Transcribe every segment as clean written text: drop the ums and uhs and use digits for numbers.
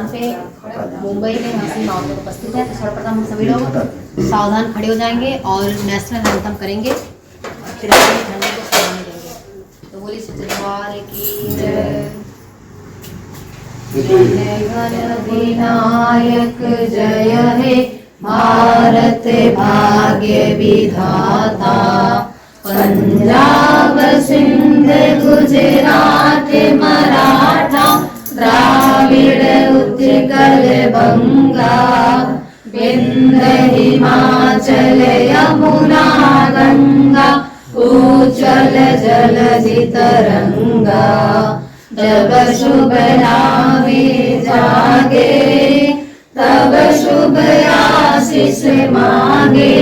स्थान पे मुंबई में हंसी माउंटेन उपस्थित है। तो सर्वप्रथम हम सभी लोग सावधान खड़े हो जाएंगे और नेशनल एंथम करेंगे, तिरंगे झंडे को फहराने देंगे। तो बोलिए सच्चे दरबार की जय। जय गण विनायक जय हे भारत भाग्य विधाता, पंजाब सिंध गुजरात मराठा द्राविड़ उत्कल बंगा, विंध्य हिमाचल यमुना गंगा, उज्ज्वल जलधि तरंगा। जब शुभ नामे जागे तब शुभ आशीष मांगे,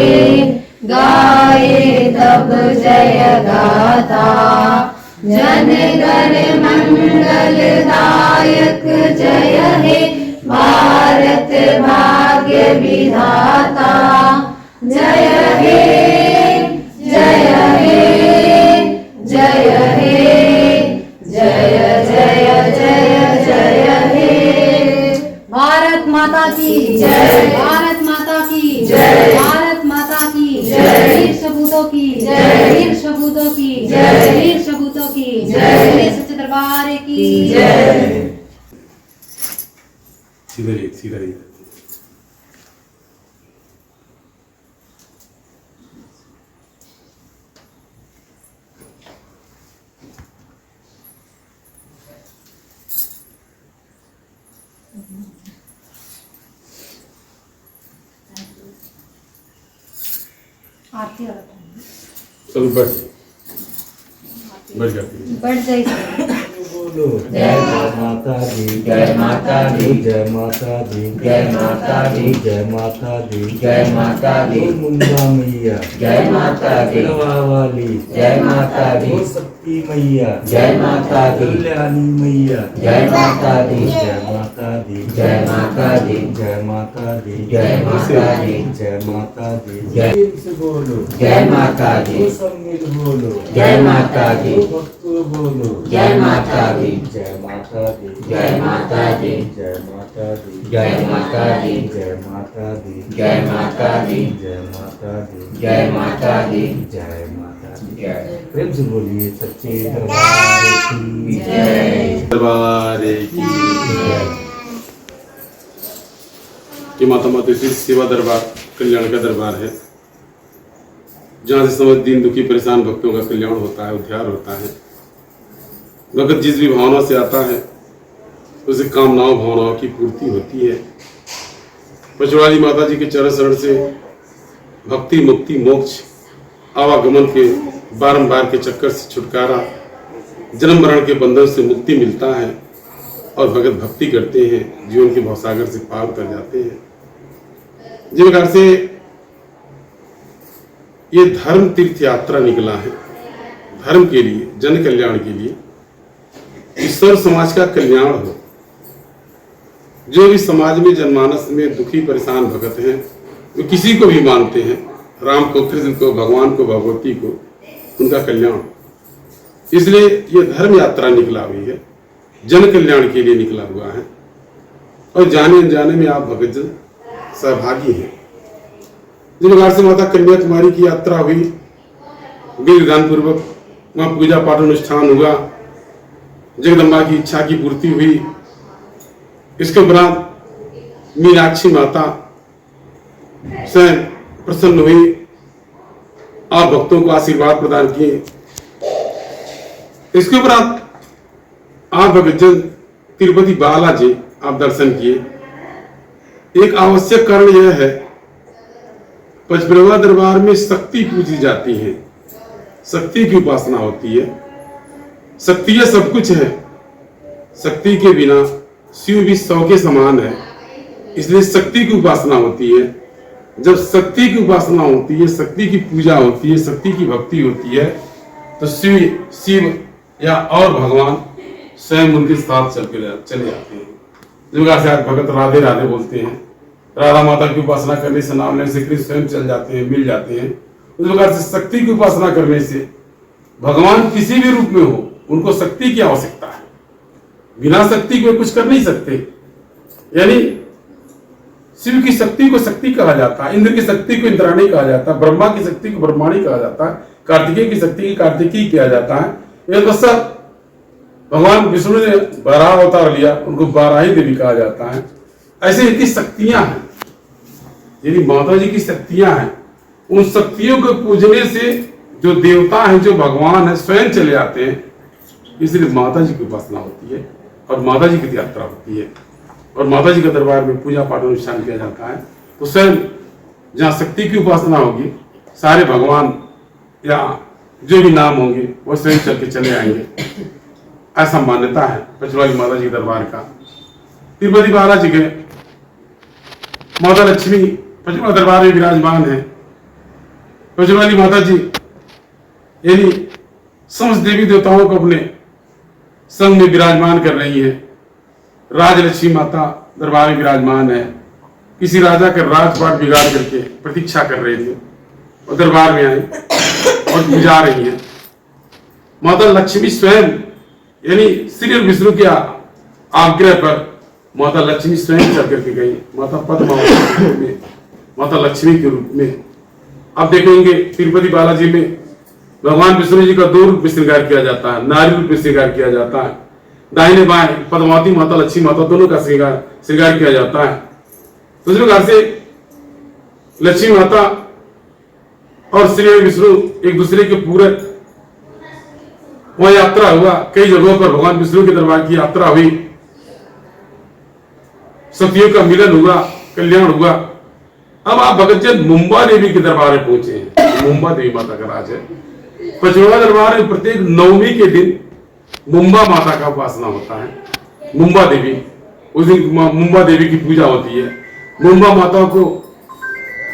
गाए तब जय गाथा। जन गण मंगल दायक जय हे भारत भाग्य विधाता, जय हे जय हे जय हे जय जय जय जय हे। भारत माता की जय, भारत माता की जय, भारत माता की जय, वीर सपूतों की जय, वीर सपूतों की जय, वीर सपूतों की जय, बोले सच्चे दरबार की जय। सीधा ही आरती चलो बढ़ जाती है। बढ़ जाइए। बोलो जय माता दी, जय माता दी, जय माता दी, जय माता दी, जय माता दी, जय माता दी। मुंडा मैया जय माता दी, वाली जय माता दी, शक्ति मैया जय माता दी, कल्याणी मैया जय माता दी, जय माता दी, जय माता दी, जय माता दी, जय माता दी, जय माता दी। जय से बोलो जय माता दी, सम्मिलित बोलो जय माता दी, भक्तों बोलो जय माता दी, जय माता दी, जय माता दी, जय माता दी, जय माता दी, जय माता दी, जय माता दी, जय माता दी, जय माता दी, जय माता दी। प्रेम से बोलिए सच्चे दरबार की जय, दरबार की जय। ये माता माता श्री सेवा दरबार कल्याण का दरबार है, जहाँ से समझ दीन दुखी परेशान भक्तों का कल्याण होता है, उद्धार होता है। भगत जिस भी भावना से आता है उसे कामनाओं भावनाओं की पूर्ति होती है। पचवाली माता जी के चरण शरण से भक्ति मुक्ति मोक्ष आवागमन के बारंबार के चक्कर से छुटकारा, जन्म मरण के बंधन से मुक्ति मिलता है और भगत भक्ति करते हैं, जीवन के भवसागर से पार कर जाते हैं। जिस प्रकार से ये धर्म तीर्थ यात्रा निकला है, धर्म के लिए, जन कल्याण के लिए, ईश्वर समाज का कल्याण हो। जो भी समाज में जनमानस में दुखी परेशान भगत हैं, वो किसी को भी मानते हैं, राम को, कृष्ण को, भगवान को, भगवती को, उनका कल्याण। इसलिए ये धर्म यात्रा निकला हुई है, जन कल्याण के लिए निकला हुआ है और जाने अनजाने में आप भगतजन सहभागी हैं। जिस प्रकार से माता कन्याकुमारी की यात्रा हुई, विधान पूर्वक वहां पूजा पाठ अनुष्ठान हुआ, जगदम्बा की इच्छा की पूर्ति हुई। इसके उपरांत मीनाक्षी माता स्वयं प्रसन्न हुई और भक्तों को आशीर्वाद प्रदान किए। इसके उपरांत आप भगतजन तिरुपति बालाजी आप दर्शन किए। एक आवश्यक कारण यह है, पचपरवा दरबार में शक्ति पूजी जाती है, शक्ति की उपासना होती है। शक्ति ये सब कुछ है, शक्ति के बिना शिव भी 100 के समान है, इसलिए शक्ति की उपासना होती है। जब शक्ति की उपासना होती है, शक्ति की पूजा होती है, शक्ति की भक्ति होती है, तो शिव या और भगवान स्वयं उनके साथ चले जाते हैं। जिस से आज भगत राधे राधे बोलते हैं, राधा माता की उपासना करने से, नाम लेने से कृष्ण स्वयं चल जाते हैं, मिल जाते हैं। उस प्रकार से शक्ति की उपासना करने से भगवान किसी भी रूप में हो, उनको शक्ति की आवश्यकता है। बिना शक्ति के कुछ कर नहीं सकते। यानी शिव की शक्ति को शक्ति कहा जाता है, इंद्र की शक्ति को इंद्राणी कहा जाता है, ब्रह्मा की शक्ति को ब्रह्माणी कहा जाता है, कार्तिकेय की शक्ति को कार्तिकीय किया जाता है। ये तो सब भगवान विष्णु ने 12 अवतार लिया, उनको 12 ही देवी कहा जाता है। ऐसे इनकी शक्तियां हैं, यानी माता जी की शक्तियां हैं। उन शक्तियों को पूजने से जो देवता हैं, जो भगवान है, स्वयं चले आते हैं। इसलिए माता जी की उपासना होती है और माता जी की यात्रा होती है और माता जी के दरबार में पूजा पाठ अनुष्ठान किया जाता है। तो स्वयं जहाँ शक्ति की उपासना होगी, सारे भगवान या जो भी नाम होंगे वो स्वयं चल के चले आएंगे, ऐसा मान्यता है पचवाली माता जी के दरबार का। तिरुपति बालाजी के माता लक्ष्मी पचवाली दरबार में विराजमान है। पचवाली माता जी यानी समस्त देवी देवताओं को अपने संग में विराजमान कर रही है। राजलक्ष्मी माता दरबार में विराजमान है। किसी राजा का राजपाट बिगाड़ करके प्रतीक्षा कर रहे थे और दरबार में आई और पूजा रही है। माता लक्ष्मी स्वयं यानी श्री विष्णु के आग्रह पर माता लक्ष्मी स्वयं चल करके गई, माता पद्मावती के रूप में, माता लक्ष्मी के रूप में। अब देखेंगे तिरुपति बालाजी में भगवान विष्णु जी का 2 रूप में श्रृंगार किया जाता है, नारी रूप में श्रृंगार किया जाता है। दाहिने बाएं पद्मावती माता, लक्ष्मी माता दोनों का श्रृंगार किया जाता है। दूसरे प्रकार से लक्ष्मी माता और श्री विष्णु एक दूसरे के पूरक, वह यात्रा हुआ। कई जगहों पर भगवान विष्णु के दरबार की यात्रा हुई, शक्तियों का मिलन हुआ, कल्याण हुआ। अब आप भगतजन मुंबा देवी के दरबार में पहुंचे हैं। मुंबा देवी माता का राज है। पचौड़ा दरबार में प्रत्येक नवमी के दिन मुंबा माता का उपासना होता है। मुंबा देवी, उस दिन मुंबा देवी की पूजा होती है। मुंबा माता को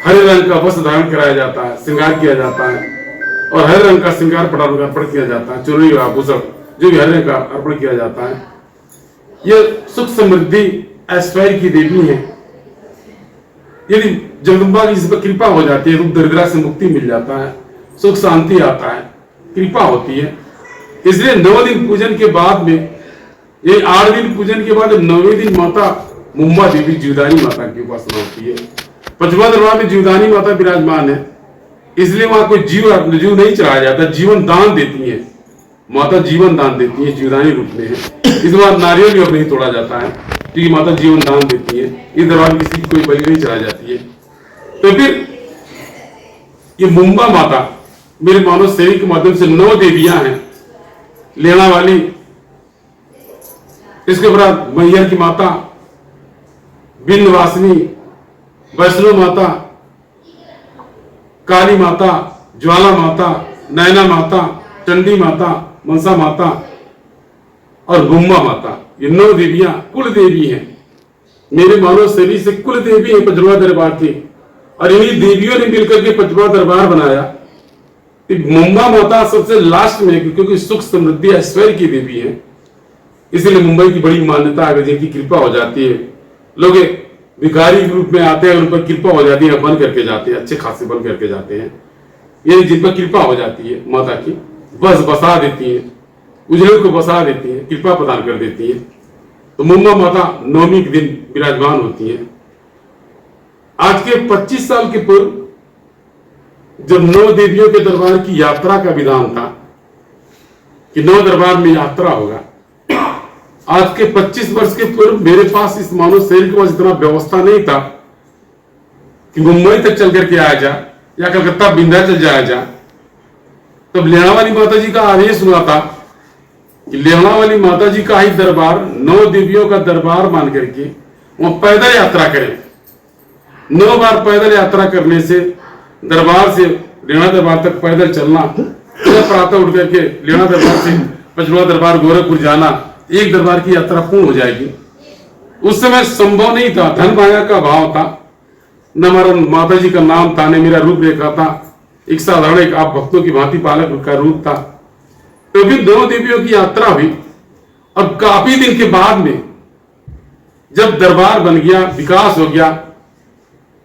हरे रंग का वस्त्र धारण कराया जाता है, श्रृंगार किया जाता है और हरे रंग का श्रृंगार पटार अर्पण किया जाता है। चुनरी आभूषण जो भी हरे रंग का अर्पण किया जाता है। यह सुख समृद्धि ऐश्वर्य की देवी है। यदि जगदम्बा की इस पर कृपा हो जाती है तो दरिद्रता से मुक्ति मिल जाता है, सुख शांति आता है, कृपा होती है। इसलिए 9 दिन पूजन के बाद में, ये 8 दिन पूजन के बाद 9वें दिन माता मुंबा देवी जीवदानी माता की उपासना होती है। पचवा दरबार में जीवदानी माता विराजमान है, इसलिए वहां कोई जीव नहीं चढ़ाया जाता, जीवन दान देती है माता, जीवन दान देती है, जीवदानी रूप में है। इस बार नारियल भी अब नहीं तोड़ा जाता है क्योंकि माता जीवन दान देती है। इस दरबार में किसी की कोई बलि नहीं चढ़ाई जाती है। तो फिर ये मुंबा माता मेरे मानव सेवी के माध्यम से 9 देवियां हैं। लेना वाली, इसके बाद मैहर की माता, विंध्यवासिनी, वैष्णो माता, काली माता, ज्वाला माता, नैना माता, चंडी माता, मनसा माता और मुंबा माता, ये 9 देवियां कुल देवी हैं। मेरे मानव सेवी से कुल देवी है पचवा दरबार की और इन्हीं देवियों ने मिलकर के पचवा दरबार बनाया। मुंबा माता सबसे लास्ट में, क्योंकि सुख समृद्धि ऐश्वर्य की देवी है, इसलिए मुंबई की बड़ी मान्यता है, जिनकी कृपा हो जाती है। लोग भिखारी के रूप में आते हैं, उन पर कृपा हो जाती है, बन करके जाते हैं, अच्छे खासे बन करके जाते हैं। ये जिन पर कृपा हो जाती है माता की, बस बसा देती है, उजड़े को बसा देती है, कृपा प्रदान कर देती है। तो मुंबा माता 9वीं के दिन विराजमान होती है। आज के 25 साल के पूर्व जब 9 देवियों के दरबार की यात्रा का विधान था कि 9 दरबार में यात्रा होगा, आज के 25 वर्ष के पूर्व मेरे पास इस मानव शरीर के पास इतना व्यवस्था नहीं था कि मुंबई तक चल करके आया जा या कलकत्ता विंध्याचल जाया जा। तब लेना वाली माता जी का आदेश हुआ था कि लेना वाली माता जी का ही दरबार 9 देवियों का दरबार मान करके वह पैदल यात्रा करें। 9 बार पैदल यात्रा करने से, दरबार से लेना दरबार तक पैदल चलना, प्रातः उठ करके लेना दरबार से पचवा दरबार गोरखपुर जाना, एक दरबार की यात्रा पूर्ण हो जाएगी। उस समय संभव नहीं था, धन माया का भाव था, न हमारा माता जी का नाम था, न मेरा रूप रेखा था, एक साधारण एक आप भक्तों की भांति पालक का रूप था। तो भी 2 देवियों की यात्रा हुई और काफी दिन के बाद में जब दरबार बन गया, विकास हो गया,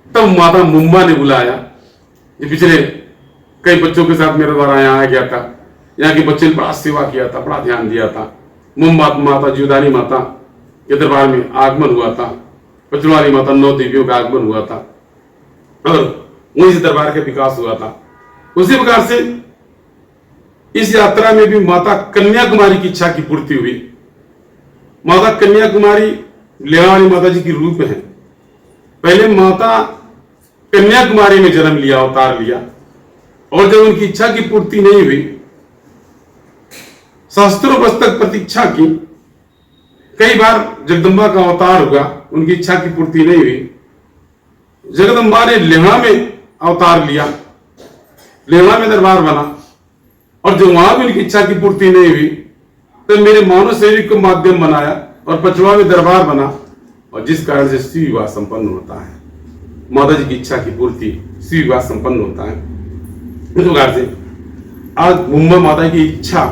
तब माता मुंबा ने बुलाया। ये पिछले कई बच्चों के साथ मेरे द्वारा यहाँ आ गया था, यहाँ के बच्चे ने बड़ा सेवा किया था, बड़ा ध्यान दिया था। मुंबा माता जीवदानी माता के दरबार में आगमन हुआ था पचलवारी माता 9 देवियों का आगमन हुआ था और वहीं से दरबार का विकास हुआ था। उसी प्रकार से इस यात्रा में भी माता कन्याकुमारी की इच्छा की पूर्ति हुई। माता कन्याकुमारी लेहानी माता जी की रूप है। पहले माता कन्याकुमारी में जन्म लिया, अवतार लिया, और जब उनकी इच्छा की पूर्ति नहीं हुई, सहस्त्रों वर्ष तक प्रतीक्षा की, कई बार जगदम्बा का अवतार हुआ, उनकी इच्छा की पूर्ति नहीं हुई। जगदम्बा ने लेहा में अवतार लिया, लेहा में दरबार बना, और जब वहां भी उनकी इच्छा की पूर्ति नहीं हुई तो मेरे मानव शरीर को माध्यम बनाया और पचवा में दरबार बना, और जिस कारण से शिव विवाह संपन्न होता है। माता जी की इच्छा की पूर्ति, शिव विवाह संपन्न होता है। इस प्रकार से आज मुंबई माता की इच्छा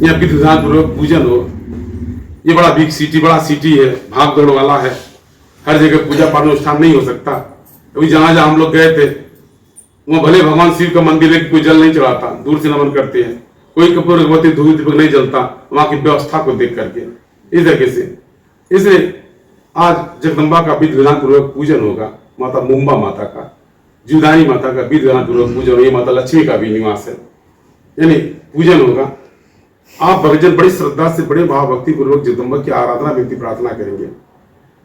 या विधिविधान पूर्वक पूजन हो। ये बड़ा बिग सिटी, बड़ा सिटी है, भाग दौड़ वाला है, हर जगह पूजा पाठ अनुष्ठान नहीं हो सकता। अभी जहां जहां हम लोग गए थे वहां भले भगवान शिव का मंदिर है, कोई जल नहीं चढ़ाता, दूर से नमन करते हैं, कोई कपूर अगरबत्ती धूप दीपक नहीं जलता वहां की व्यवस्था को देख करके। इस तरीके से इसलिए आज जगदम्बा का विधि विधान पूर्वक पूजन होगा। माता मुंबा माता का, जीवदानी माता का विधि विधान पूर्वक पूजन, ये माता लक्ष्मी का भी निवास है, यानी पूजन होगा। आप भक्तजन बड़ी श्रद्धा से, बड़े भाव भक्ति पूर्वक जगदम्बा की आराधना विनती प्रार्थना करेंगे।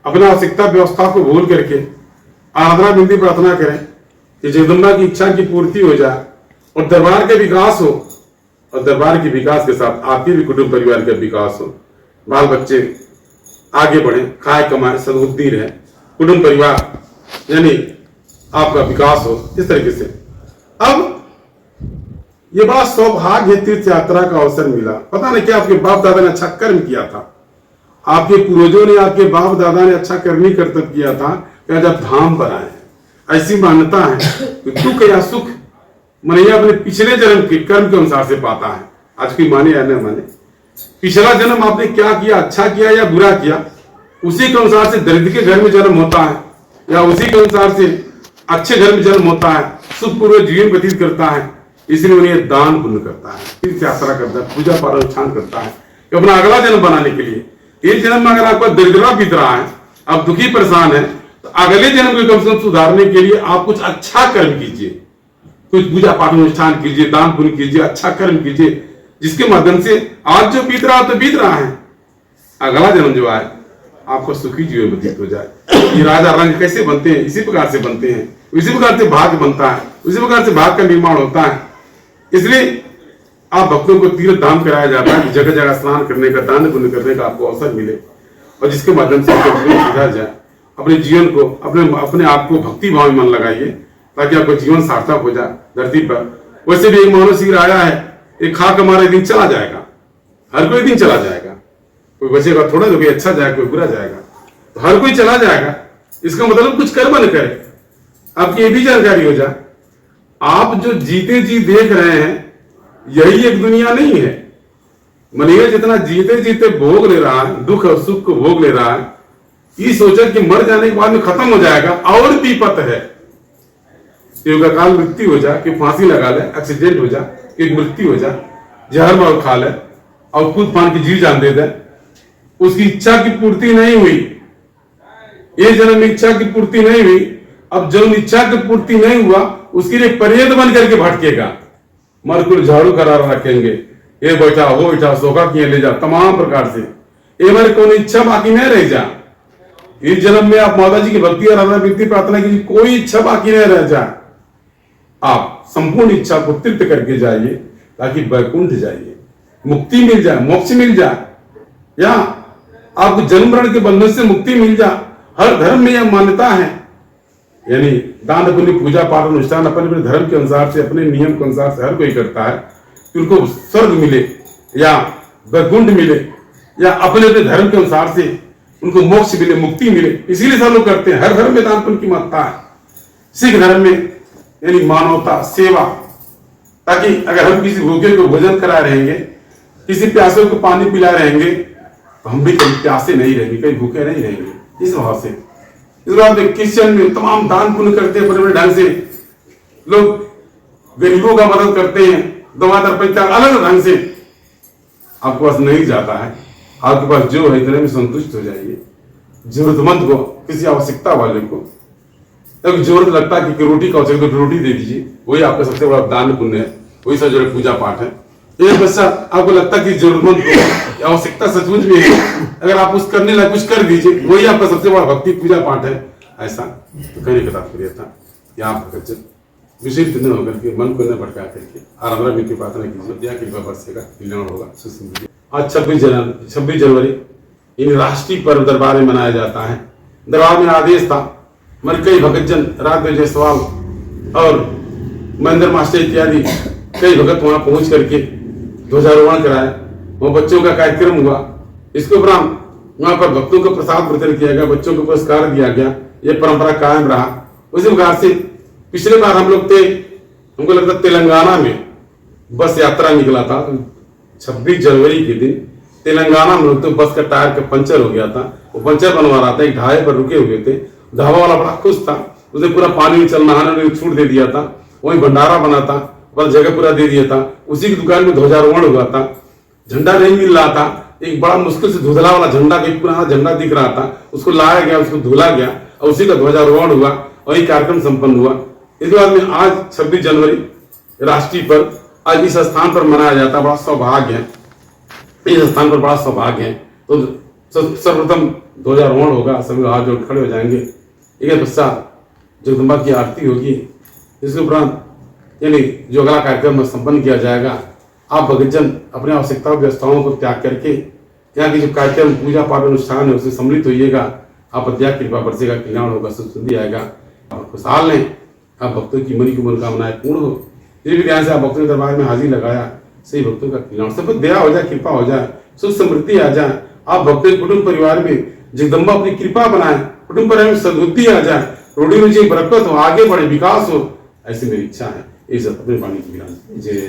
अपना आवश्यकता व्यवस्था को भूल करके आराधना विनती प्रार्थना करें कि जगदम्बा की इच्छा की पूर्ति हो जाए और दरबार का विकास हो, और दरबार के विकास के साथ आपके भी कुटुंब परिवार का विकास हो, बाल बच्चे आगे बढ़े, खाए कमाए, सद्बुद्धि रहे, कुटुंब परिवार यानी आपका विकास हो। इस तरीके से अब ये बड़ा सौभाग्य तीर्थ यात्रा का अवसर मिला। पता नहीं क्या आपके बाप दादा ने अच्छा कर्म किया था, आपके पूर्वजों ने, आपके बाप दादा ने अच्छा करनी कर्तव्य किया था कि आज आप धाम पर आए। ऐसी मान्यता है कि दुख या सुख मनैया अपने पिछले जन्म के कर्म के अनुसार से पाता है। आज कोई माने या न माने, पिछला जन्म आपने क्या किया, अच्छा किया या बुरा किया, उसी के अनुसार से दरिद्र के घर में जन्म होता है या उसी के अनुसार से अच्छे घर में जन्म होता है, सुखपूर्वक जीवन व्यतीत करता है। इसलिए उन्हें दान पुण्य करता है, तीर्थ यात्रा करता है, पूजा पाठ अनुष्ठान करता है कि अपना अगला जन्म बनाने के लिए। इस जन्म में अगर आपका दरिद्रता बीत रहा है, आप दुखी परेशान है, तो अगले जन्म को कम से कम सुधारने के लिए आप कुछ अच्छा कर्म कीजिए, कुछ पूजा पाठ अनुष्ठान कीजिए, दान पुण्य कीजिए, अच्छा कर्म कीजिए, जिसके माध्यम से आज जो बीत रहा तो बीत रहा है, अगला जन्म जो आए आपको सुखी जीवन व्यतीत हो जाए। ये राजा रंग कैसे बनते हैं, इसी प्रकार से बनते हैं, इसी प्रकार से भाग्य बनता है, उसी प्रकार से भाग्य का निर्माण होता है। इसलिए आप भक्तों को तीर्थ धाम कराया जाता है, जगह जगह स्नान करने का, दान पुण्य करने का आपको अवसर मिले, और जिसके माध्यम से आपका जीवन सुधर जाए। अपने जीवन को, अपने आप को भक्ति भाव में मन लगाइए ताकि आपका जीवन सार्थक हो जाए धरती पर। वैसे भी एक मानव शिविर आया है, एक खा हमारा दिन चला जाएगा, हर कोई दिन चला जाएगा, कोई बचेगा थोड़ा, जो कोई अच्छा जाएगा कोई बुरा जाएगा, तो हर कोई चला जाएगा। इसका मतलब कुछ कर्म न करे, आपकी ये भी जानकारी हो जाए। आप जो जीते जी देख रहे हैं यही एक दुनिया नहीं है। मनैया जितना जीते जीते भोग ले रहा है, दुख और सुख को भोग ले रहा है, ये सोचा कि मर जाने के बाद में खत्म हो जाएगा, और विपत है, काल मृत्यु हो जाए, कि फांसी लगा ले, एक्सीडेंट हो जाए, कि मृत्यु हो जाए, जहर मार खा ले और खुद फान की जीव जान दे दे, उसकी इच्छा की पूर्ति नहीं हुई, ये जन्म में इच्छा की पूर्ति नहीं हुई। अब जब इच्छा की पूर्ति नहीं हुआ उसके लिए प्रेत बन करके भटकेगा, मरकुल झाड़ू करा रखेंगे, ये बैठा वो बैठा, सोखा किए ले जा, तमाम प्रकार से ये मेरे कोई इच्छा बाकी नहीं रह जा। इस जन्म में आप माता जी की भक्ति और आराधना विनती प्रार्थना कीजिए, कोई इच्छा बाकी नहीं रह जाए। आप संपूर्ण इच्छा को तृप्त करके जाइए ताकि वैकुंठ जाइए, मुक्ति मिल जाए, मोक्ष मिल जाए, या आपको जन्म मरण के बंधन से मुक्ति मिल जाए। हर धर्म में यह मान्यता है, यानी दान पुण्य पूजा पाठ अनुष्ठान अपने अपने धर्म के अनुसार से, अपने नियम के अनुसार से हर कोई करता है कि उनको स्वर्ग मिले या वैकुंठ मिले, या अपने अपने धर्म के अनुसार से उनको मोक्ष मिले, मुक्ति मिले। इसीलिए सब लोग करते हैं। हर धर्म में दान पुण्य की महत्ता है। सिख धर्म में यानी मानवता, सेवा, ताकि अगर हम किसी भूखे को भोजन करा रहेंगे, किसी प्यासे को पानी पिला रहेंगे, तो हम भी कहीं प्यासे नहीं रहेंगे, कहीं भूखे नहीं रहेंगे। इस भाव से इस बात में क्रिश्चियन में तमाम दान पुण्य करते हैं, बड़े बड़े ढंग से लोग गरीबों का मदद करते हैं, दवा दर पैसा अलग ढंग से। आपके पास नहीं जाता है, आपके पास जो है इतने में संतुष्ट हो जाइए। जरूरतमंद को, किसी आवश्यकता वाले को अगर जरूरत लगता है कि रोटी का आवश्यकता तो रोटी दे दीजिए, वही आपका सबसे बड़ा दान पुण्य है, वही सब जो पूजा पाठ है। एक बच्चा आपको लगता है कि जरूरतमंद को आवश्यकता सचमुच भी है, अगर आप उस करने लायक कुछ कर दीजिए, वही आपका सबसे बड़ा भक्ति पूजा पाठ है। ऐसा तो कहने का तात्पर्य था कि आप विशेष दिन होकर के मन को न भटका करके आराधना में की प्रार्थना कीजिए, दिया कृपा बरसेगा, कल्याण होगा, सुख समृद्धि। आज 26 जनवरी इन राष्ट्रीय पर्व दरबार में मनाया जाता है। दरबार में आदेश था, मर कई भगतजन, राघव जायसवाल और महेंद्र मास्टर इत्यादि कई भगत वहां पहुंच करके ध्वजारोहण कराया, वहां बच्चों का कार्यक्रम हुआ। इसके उपरांत वहां पर भक्तों को प्रसाद वितरण किया गया, बच्चों को पुरस्कार दिया गया, ये परंपरा कायम रहा। उसी प्रकार से पिछले बार हम लोग थे, हमको लगता तेलंगाना में बस यात्रा निकला था। 26 जनवरी के दिन तेलंगाना में लोग तो बस का टायर का पंचर हो गया था, वो पंचर बनवा रहा था, एक ढाबे पर रुके हुए थे। ढाबा वाला बड़ा खुश था, उसने पूरा पानी में चल नहाने में छूट दे दिया था, वहीं भंडारा बना था, पर जगह पूरा दे दिया था। उसी की दुकान में ध्वजारोहण हुआ था, झंडा नहीं मिल रहा था, एक बड़ा मुश्किल से धुंधला वाला झंडा, एक पुराना झंडा दिख रहा था, उसको लाया गया, उसको धुला गया और उसी का ध्वजारोहण हुआ और ये कार्यक्रम संपन्न हुआ। इसके बाद में आज 26 जनवरी राष्ट्रीय पर्व आज इस स्थान पर मनाया जाता है। बड़ा सौभाग्य है, इस स्थान पर बड़ा सौभाग्य है। तो सर्वप्रथम ध्वजारोहण होगा, सभी हाथ जोड़ खड़े हो जाएंगे। एक पश्चात जगदम्बा की आरती होगी, इसके उपरांत यानी जो अगला कार्यक्रम संपन्न किया जाएगा। आप भक्तजन अपने आवश्यकताओं व्यवस्थाओं को त्याग करके यहाँ की जो कार्यक्रम पूजा पाठ अनुष्ठान है उसमें सम्मिलित होइएगा। आप अध्यात्म कृपा बरसेगा, कल्याण होगा, सुख समृद्धि आएगा। आप खुशहाल लें, आप भक्तों की मनी की मनोकामनाएं पूर्ण हो। ये भी ध्यान से आप भक्तों के दरबार में हाजिर लगाया, सही भक्तों का कल्याण, सब दया हो जाए, कृपा हो जाए, सुख समृद्धि आ जाए। आप भक्तों कुटुंब परिवार में जगदम्बा अपनी कृपा बनाए, कुटुंब परिवार में सद्बुद्धि आ जाए, रोटी रुचि बरकत हो, आगे बढ़े, विकास हो, ऐसी मेरी इच्छा है। इस अपने वाणी की विराम जय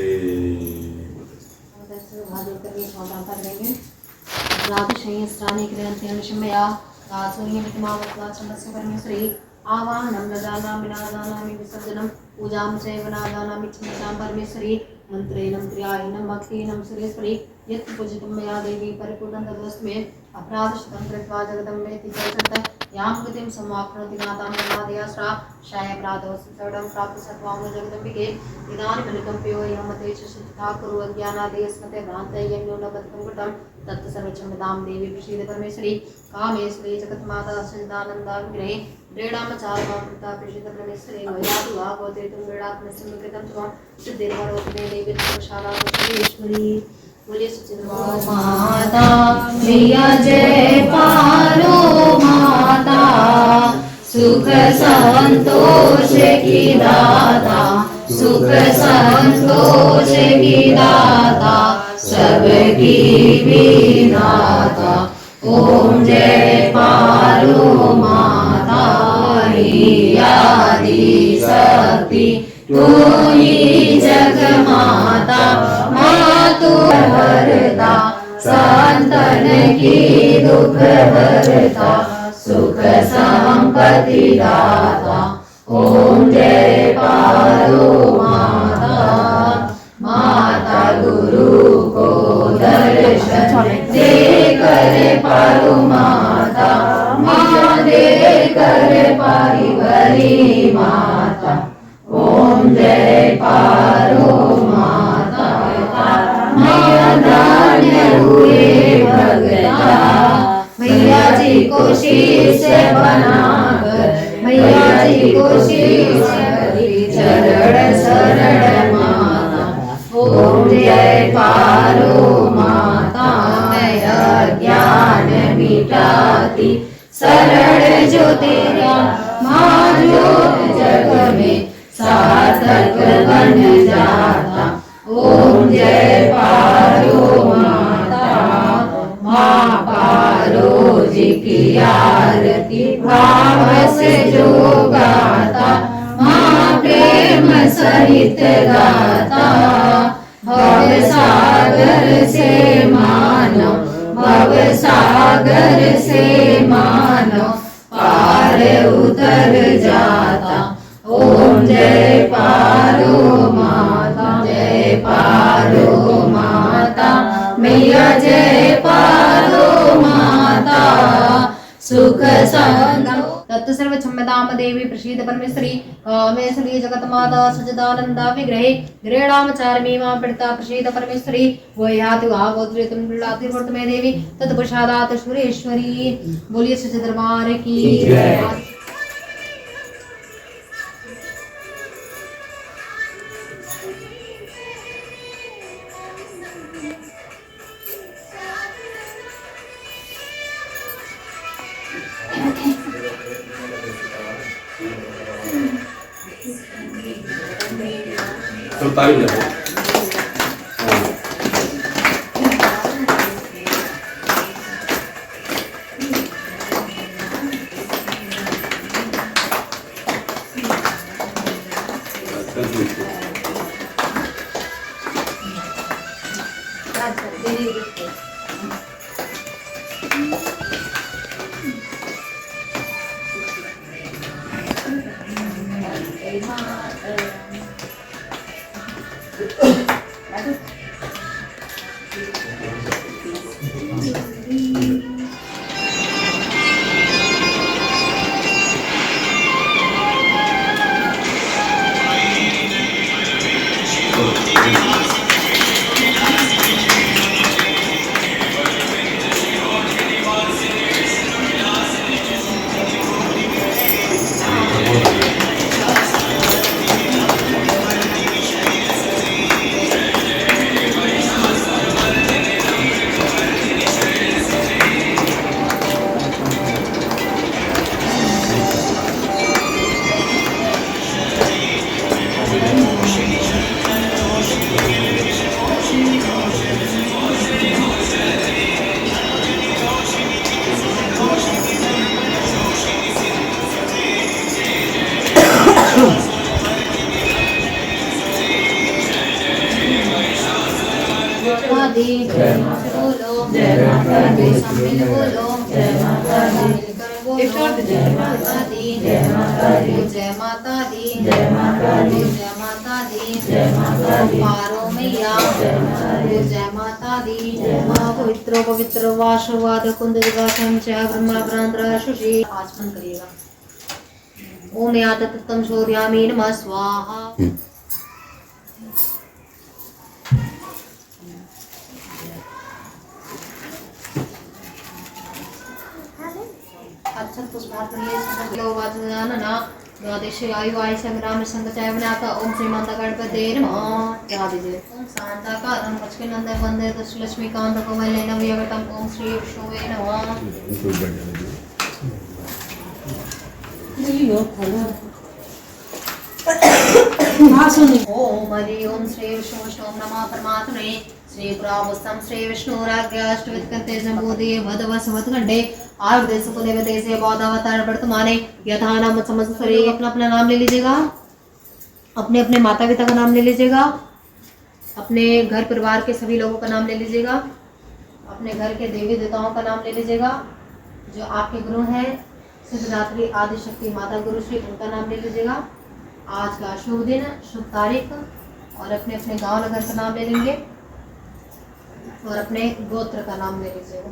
परमेश्वरी आवाहनम नदानामि नादानामि विसर्जनम पूजां चैव नादानामि क्षमतां परमेश्वरी मंत्रेणं क्रियायनं भक्तिनं सुरेश्वरी यत् पूजितं मया देवी परिपूर्णं तदस्मे अपराधशतं कृत्वा जगदम्बेति चर्चत यां गतिं समाप्नोति नातां नमादयाश्रा शायप्रादो सुसडं प्राप्त सत्वां जगदम्बिके इदानीमनुकम्प्यो यमते चित्ता कुरु अज्ञानादेस्मते भ्रान्तयन्यो न बद्धं तत् सर्वक्षमतां देवी प्रसीद परमेश्वरी कामेश्वरी जगन्माता सच्चिदानन्दा विग्रहे क्रीडामचारमाकृता प्रसीद परमेश्वरी वयातु आगोते तुम क्रीडात्मसंकृतं त्वं सिद्धिर्वरोति देवी सर्वशाला परमेश्वरी। बोलिए सच्चिद माता मैया जय पारो माता, सुख संतोष की दाता, सुख संतोष की दाता, सबकी विधाता। ओम जय पारो माता, ही आदि शक्ति तू ही जग माता, मातु हरता संतन की दुख हरता, सुख संपत्ति दाता। ओम जय पारो माता, माता गुरु को दर्शन दे कर पारो माता, माँ दे कर पारी बरी माता। ओम जय पारो माता, मैया धन्य हुए भगता, मैया जी को शीश बनाकर, मैया जी को शीश चरण शरण माता। ओम जय पारो माता, मैं अज्ञान मिटाती शरण जो तेरा, माँ ज्योत जग में सार्थक बन जाता। ओम जय पारो माता, माँ पारो जी की आरती भाव से जो गाता, माँ प्रेम सहित गाता। भव सागर से मानो, भव सागर से मानो पार उतर जाता। ओम जय पारो माता, जय पारो माता, मैया जय पारो माता, सुख संगम तत् सर्व क्षम्यताम देवी प्रसीद परमेश्वरी कामेश्वरी जगतमाता सच्चिदानंदा विग्रहे ग्रहणामचारमी मां पीड़िता प्रसीद परमेश्वरी वह्याति भागवत्री तुम लाति वर्तमे देवी तत्प्रसादात सुरेश्वरी। बोलिए सच्चे दरबार की जय। तारीफ लगाओ। दी जय माता बोलो जय माता दी शामिल बोलो जय माता दी मिलकर बोलो जय माता दी जय माता दी जय माता दी जय माता दी जय माता दी जय माता दी पारो मैया जय माता दी जय माता दी जय मां पवित्र पवित्र वासवाद कुंद विवासम च ब्रह्मा ब्रांद्र शुचि आचमन करिएगा। ओम या तत्तम शोध्यामि नमः स्वाहा। अच्छा पुष्पार्पणीयना द्वादशी आयु आय संग्राम संगचाय बनाता ओम श्रीमंत गणपते नमः। क्या दीजिए ओम शांताकारं लक्ष्मीनंदन वंदे लक्ष्मीकांत कमलेन वियगतम ओम श्री विष्णुवे नमः। ओम हरि ओम श्री विष्णु नमः परमात्मने श्री पुरावस्तम श्री विष्णुराज्ञाष्टवित्कर्ते जम्बूदे भदवसवत्कंडे आर्देश कुदेवदेशे बौद्धावतार वर्तमाने यथा नाम समस्तरे। अपना अपना नाम ले लीजिएगा, अपने अपने माता पिता का नाम ले लीजिएगा, अपने घर परिवार के सभी लोगों का नाम ले लीजिएगा, अपने घर के देवी देवताओं का नाम ले लीजिएगा, जो आपके गुरु हैं सिद्धदात्री आदिशक्ति माता गुरु श्री उनका नाम ले लीजिएगा। आज का शुभ दिन शुभ तारीख और अपने अपने गांव नगर का नाम ले लेंगे और अपने गोत्र का नाम ले लीजिएगा।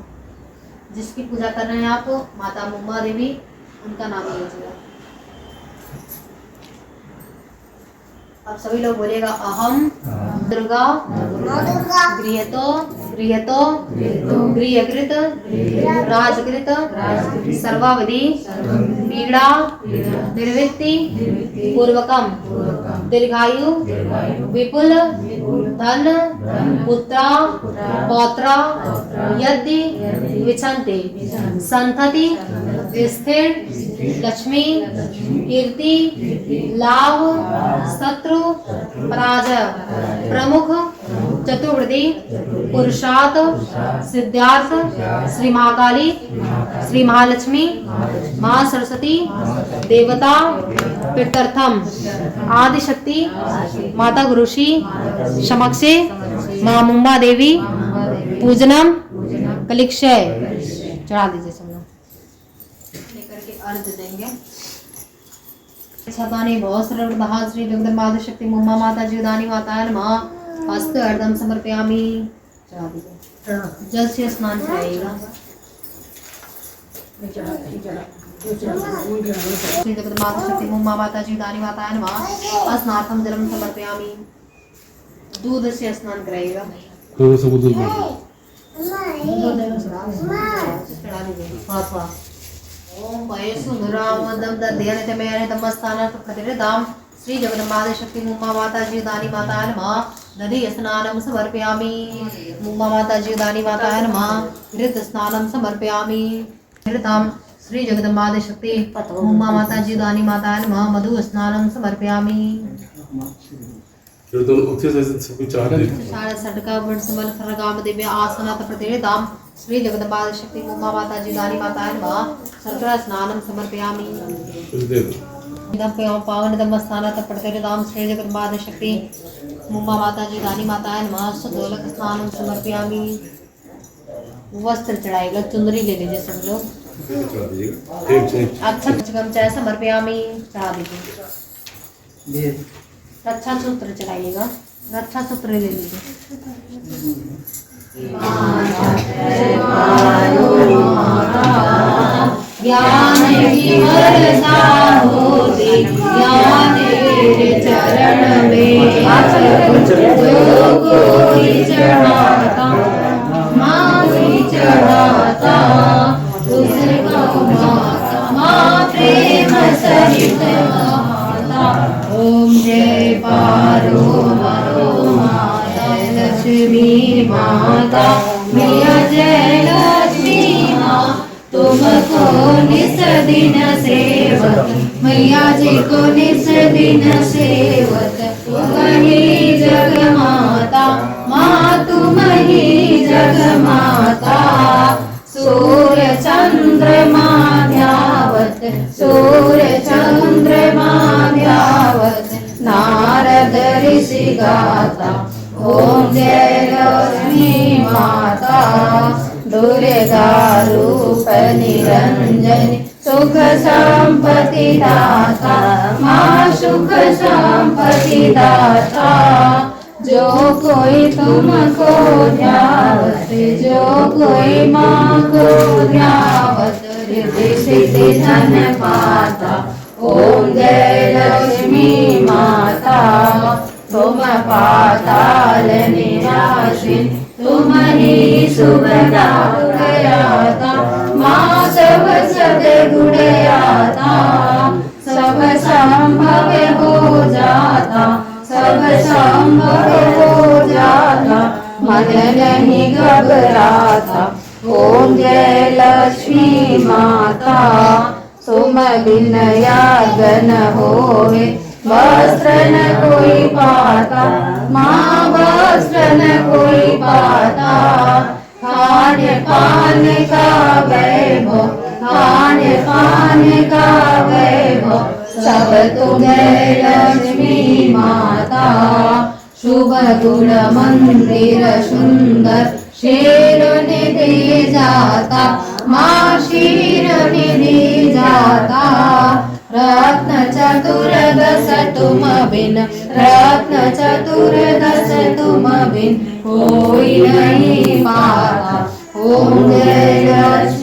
जिसकी पूजा कर रहे हैं आप माता मुम्मा देवी उनका नाम ले लीजिएगा। अब सभी लोग बोलिएगा अहम दुर्गा गृहतो गृहतो गृहकृत राजकृत सर्वावधि पीड़ा निर्वृत्ति पूर्वकम दीर्घायु विपुल धन पुत्रा पौत्रा यदि विचंते संतति स्थिर लक्ष्मी कीर्ति लाभ शत्रु पराजय प्रमुख चतुर्वेदी पुरुषार्थ सिद्धार्थ श्री महाकाली श्री महालक्ष्मी माँ सरस्वती देवता पितर्थम आदिशक्ति माता गुरुश्री समक्षे माँ मुम्बा देवी पूजनम कलिक्षय चढ़ा दीजिए सब लोग लेकर के अर्घ देंगे। छतानी बहुत सरल श्री जगदम्बा शक्ति मुम्मा माता जीवदानी माता नमः। हस्त अर्धम समर्पयामि। चढ़ा दीजिए, जल से स्नान कराइएगा। श्री जगन्माता शक्ति मुम्मा माता जी दानी माताय नमः। स्नातम जलम समर्पयामि। दूध से स्नान कराइएगा। तो सब दूध में चढ़ा दीजिए थोड़ा थोड़ा। ओम भय सुंदरावदम दध्यने ते मेरे तमस्ताना प्रतिरे दाम श्री जगन्माता शक्ति मुम्मा माता जी दानी माताय नमः। नदी स्नानम समर्पयामि। मुम्मा माता जी दानी माताय नमः। ऋत स्नानम समर्पयामि। ऋताम श्री जगदम्बादे शक्ति मुम्मा माता जी दानी माताय नमः। मधु स्नानम समर्पयामि। फिर दोनों उत्थे से सब कुछ चाह दे सारा सटका वर्ण समल खरगाम दिव्य आसनात प्रतिरेदाम श्री जगदम्बादे शक्ति मुम्मा माता जी दानी माताय नमः। सर्करा स्नानम समर्पयामि। फिर दे दो इदं पावन दमस्थानात प्रतिरेदाम श्री जगदम्बादे शक्ति मुम्मा माता जी दानी माताय नमः। सुदोलक स्नानम समर्पयामि। वस्त्र चढ़ाएगा, चुंदरी ले लीजिए सब लोग। चढ़ा दीजिएगा ठीक अच्छा गमचा समर्पयामि। चढ़ा दीजिए। रक्षा सूत्र चढ़ाइएगा। रक्षा सूत्र ले लीजिए। ज्ञान की वर्षा होती ज्ञान तेरे चरण में जो कोई चढ़ाता माँ चढ़ाता उसको माँ प्रेम सहित ओम जय पारो मरो माता लक्ष्मी माता मैया जय लक्ष्मी माँ तुमको निस दिन सेवत मैया जी को निस दिन सेवत तुम ही जग माता माँ तुम ही जग माता। सूर्य चंद्रमा ध्यावत सूर्य चंद्रमा ध्यावत नारद ऋषि गाता ओम जय लक्ष्मी माता। दुर्गा रूप निरंजन सुख संपत्ति दाता माँ सुख संपत्ति दाता। जो कोई तुमको ध्यावत जो कोई माँ को ध्यावत रिद्धि सिद्धि धन पाता। ओम जय लक्ष्मी माता। तुम पाताल निवासिन तुम ही सुभदा गुणयाता माँ सब सद्गुणयाता। सब संभव हो जाता सब संभव हो जाता मन नहीं घबराता। ओम जय लक्ष्मी माता। तुम बिन यागन होवे वस्त्र न कोई पाता माँ वस्त्र न कोई पाता। खान पान का वैभव खान पान का वैभव सब तुम्हें लक्ष्मी माता। शुभ गुण मंदिर सुंदर शीर निधि जाता माँ शीर निधि जाता। रत्न चतुर्दश तुम बिन रत्न चतुर्दश तुम बिन कोई नहीं पाता। ओम जय लक्ष्मी।